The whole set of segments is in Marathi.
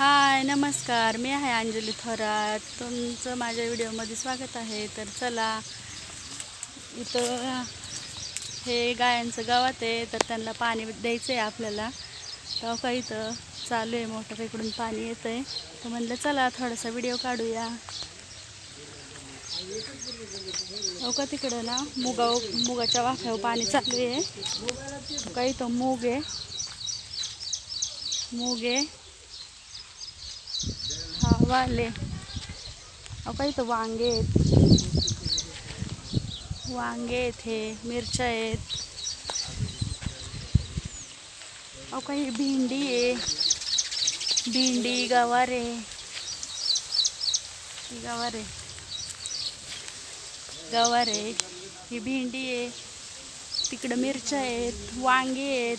हाय नमस्कार, मी आहे अंजली थोरात. तुमचं माझ्या व्हिडिओमध्ये स्वागत आहे. तर चला, इथं हे गायांचं गावात आहे, तर त्यांना पाणी द्यायचं आहे आपल्याला. तेव्हा का इथं चालू आहे, मोटर इकडून पाणी येतं आहे. तर म्हणलं चला थोडासा व्हिडिओ काढूया. हो का, तिकडं ना मुगाच्या वाफ्यावर पाणी चालू आहे. का इथं मूग आहे. हा वाले. अहो का इथं वांगे आहेत, हे मिरच्या आहेत. अहो काही भेंडी आहे, गवार आहे. गवार आहे गवार आहे, ही भेंडी आहे. तिकडं मिरच्या आहेत, वांगे आहेत,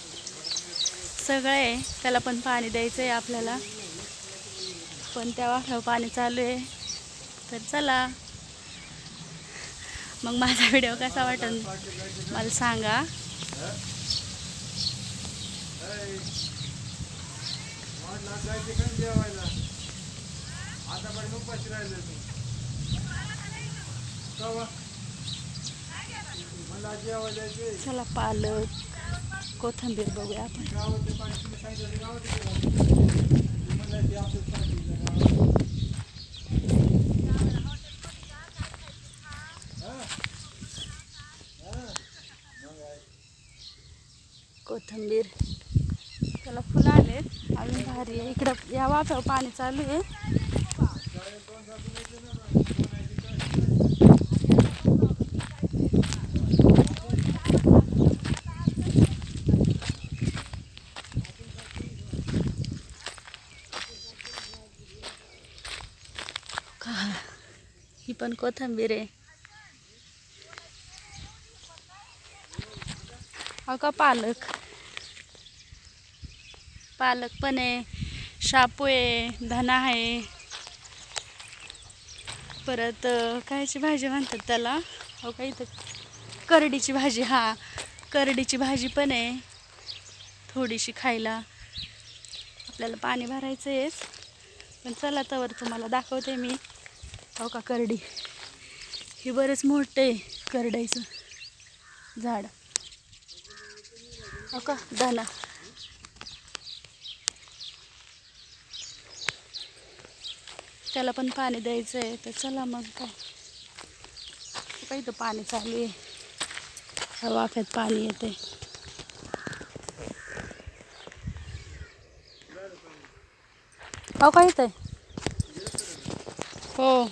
सगळं आहे. त्याला पण पाणी द्यायचं आहे आपल्याला, पण त्या वाफ्यावर पाणी चालू आहे. तर चला मग, माझा व्हिडिओ कसा वाटेल मला सांगा. चला, पालक कोथिंबीर बघूया आपण. कोथिंबीर, त्याला फुलं आलेत, अजून भारी आहे. इकडं या वाफ्यावर पाणी चालू आहे. ही पण कोथिंबीर आहे. हा का, पालक पण आहे, शापू आहे, धना आहे. परत कायची भाजी म्हणतात त्याला, हो का इथं करडीची भाजी. हा, करडीची भाजी पण आहे, थोडीशी खायला. आपल्याला पाणी भरायचं आहेच, पण चला तवर तुम्हाला दाखवते मी. हो का, करडी ही बरेच मोठे आहे, करडायचं झाड. हो का, धना. त्याला पण पाणी द्यायचं आहे. तर चला मग, काय इथं पाणी चालू आहे, वाफ्यात पाणी येते. हो का इथं, हो.